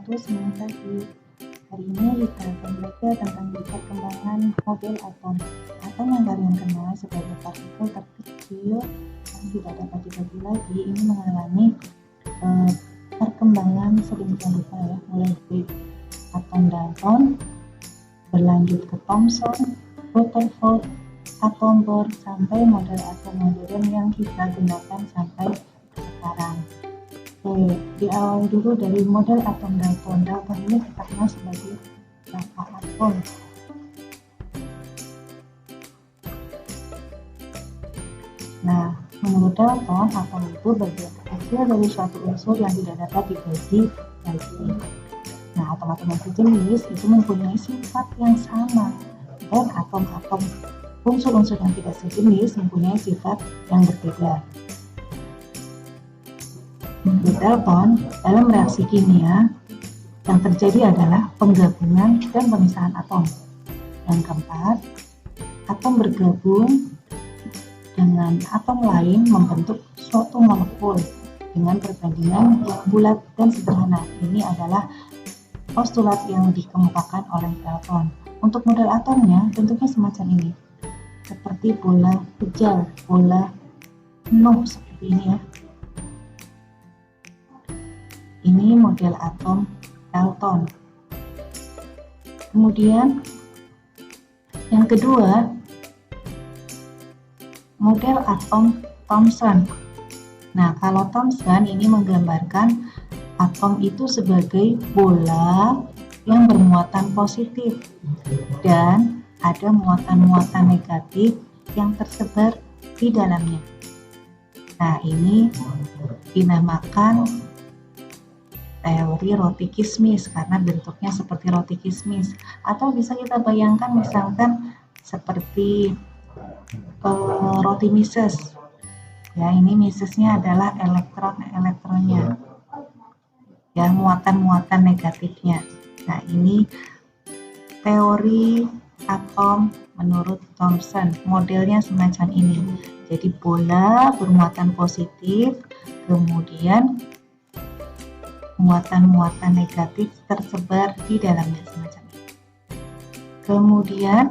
wabarakatuh. Senang pagi. Hari ini kita akan belajar tentang perkembangan model atom. Atom yang kalian kenal sebagai partikel terkecil yang tidak dapat dibagi lagi, ini mengalami perkembangan sedemikian rupa ya, mulai dari atom Dalton, berlanjut ke Thomson, Rutherford, atom Bohr, sampai model atom modern yang kita gunakan sampai sekarang. Oke, diawali dulu dari model atom Dalton. Dalton ini kita kenal sebagai bapak atom. Nah, menurut Dalton, atom itu bagian kecil dari suatu unsur yang tidak dapat dibagi lagi. Nah, atom-atom yang sejenis itu mempunyai sifat yang sama, dan atom-atom unsur-unsur yang tidak sejenis mempunyai sifat yang berbeda. Menurut Dalton, dalam reaksi kimia yang terjadi adalah penggabungan dan pemisahan atom. Yang keempat, atom bergabung dengan atom lain membentuk suatu molekul dengan perbandingan yang bulat dan sederhana. Ini adalah postulat yang dikemukakan oleh Dalton. Untuk model atomnya bentuknya semacam ini, seperti bola kejal, bola penuh seperti ini ya. Ini model atom Dalton. Kemudian yang kedua, model atom Thomson. Nah, kalau Thomson ini menggambarkan atom itu sebagai bola yang bermuatan positif dan ada muatan-muatan negatif yang tersebar di dalamnya. Nah, ini dinamakan teori roti kismis karena bentuknya seperti roti kismis, atau bisa kita bayangkan misalkan seperti roti mises ya. Ini misesnya adalah elektronnya ya, muatan-muatan negatifnya. Nah, ini teori atom menurut Thomson, modelnya semacam ini. Jadi bola bermuatan positif, kemudian muatan-muatan negatif tersebar di dalamnya semacam ini. Kemudian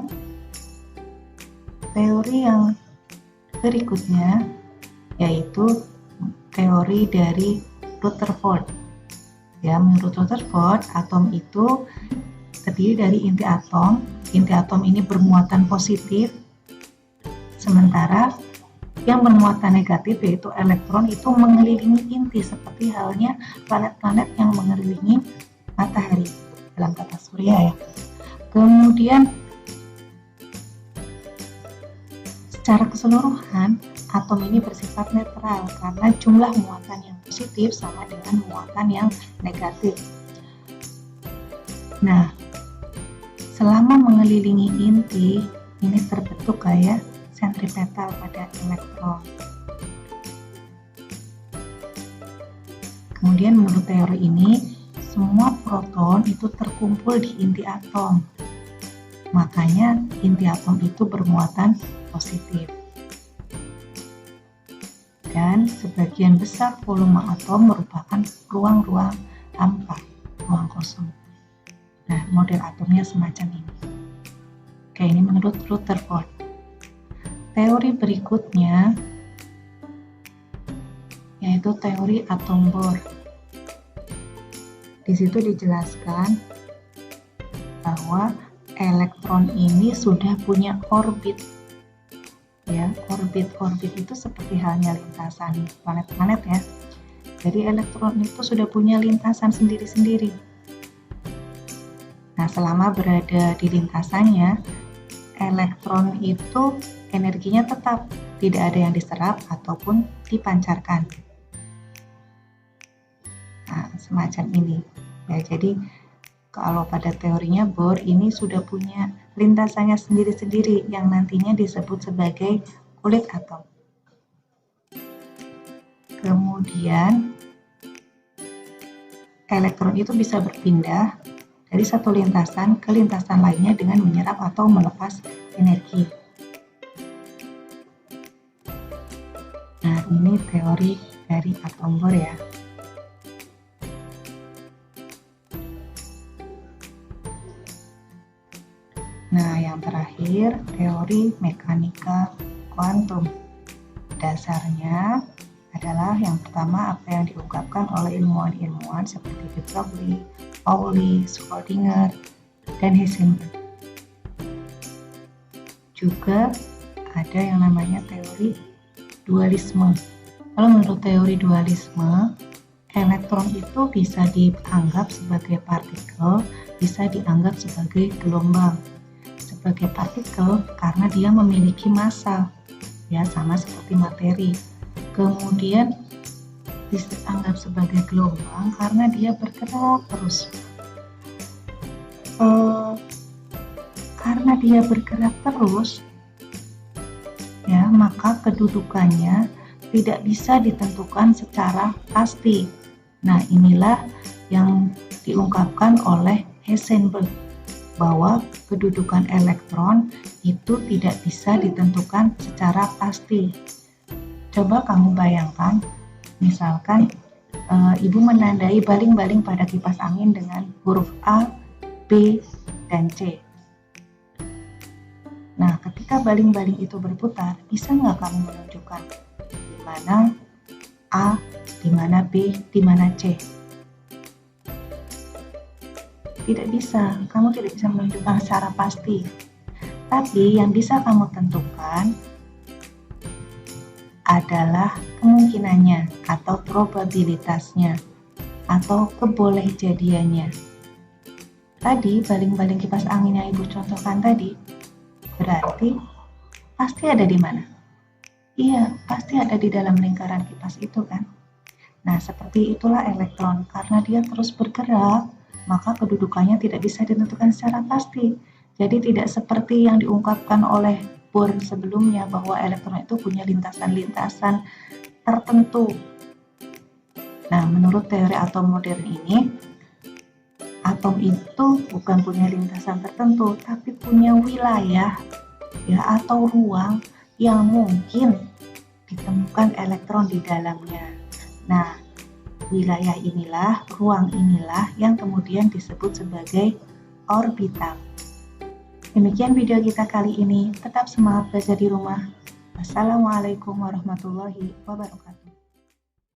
teori yang berikutnya yaitu teori dari Rutherford. Ya, menurut Rutherford, atom itu terdiri dari inti atom. Inti atom ini bermuatan positif, sementara yang bermuatan negatif yaitu elektron itu mengelilingi inti, seperti halnya planet-planet yang mengelilingi matahari dalam tata surya ya. Kemudian secara keseluruhan atom ini bersifat netral karena jumlah muatan yang positif sama dengan muatan yang negatif. Nah, selama mengelilingi inti ini terbentuk kayak sentripetal pada elektron. Kemudian menurut teori ini, semua proton itu terkumpul di inti atom. Makanya inti atom itu bermuatan positif. Dan sebagian besar volume atom merupakan ruang-ruang hampa, ruang kosong. Nah, model atomnya semacam ini. Oke, ini menurut Rutherford. Teori berikutnya yaitu teori atom Bohr. Di situ dijelaskan bahwa elektron ini sudah punya orbit. Ya, orbit itu seperti halnya lintasan planet-planet ya. Jadi elektron itu sudah punya lintasan sendiri-sendiri. Nah, selama berada di lintasannya, elektron itu energinya tetap, tidak ada yang diserap ataupun dipancarkan. Nah, semacam ini. Ya, jadi kalau pada teorinya Bohr ini sudah punya lintasannya sendiri-sendiri yang nantinya disebut sebagai kulit atom. Kemudian elektron itu bisa berpindah dari satu lintasan ke lintasan lainnya dengan menyerap atau melepas energi. Nah, ini teori dari atom Bohr ya. Nah, yang terakhir, teori mekanika kuantum. Dasarnya adalah yang pertama apa yang diungkapkan oleh ilmuwan-ilmuwan seperti de Broglie, Pauli, Schrödinger, dan Heisenberg. Juga ada yang namanya teori dualisme. Kalau menurut teori dualisme, elektron itu bisa dianggap sebagai partikel, bisa dianggap sebagai gelombang. Sebagai partikel karena dia memiliki massa, ya sama seperti materi. Kemudian dianggap sebagai gelombang karena dia bergerak terus. Karena dia bergerak terus, ya maka kedudukannya tidak bisa ditentukan secara pasti. Nah, inilah yang diungkapkan oleh Heisenberg, bahwa kedudukan elektron itu tidak bisa ditentukan secara pasti. Coba kamu bayangkan, misalkan ibu menandai baling-baling pada kipas angin dengan huruf A, B, dan C. Nah, ketika baling-baling itu berputar, bisa nggak kamu menunjukkan di mana A, di mana B, di mana C? Tidak bisa, kamu tidak bisa menunjukkan secara pasti. Tapi yang bisa kamu tentukan adalah kemungkinannya atau probabilitasnya atau kebolehjadiannya. Tadi baling-baling kipas angin yang ibu contohkan tadi, berarti pasti ada di mana? Iya, pasti ada di dalam lingkaran kipas itu kan? Nah, seperti itulah elektron. Karena dia terus bergerak, maka kedudukannya tidak bisa ditentukan secara pasti. Jadi tidak seperti yang diungkapkan oleh Bohr sebelumnya bahwa elektron itu punya lintasan-lintasan tertentu. Nah, menurut teori atom modern ini, atom itu bukan punya lintasan tertentu, tapi punya wilayah ya atau ruang yang mungkin ditemukan elektron di dalamnya. Nah, wilayah inilah, ruang inilah yang kemudian disebut sebagai orbital. Demikian video kita kali ini. Tetap semangat belajar di rumah. Wassalamualaikum warahmatullahi wabarakatuh.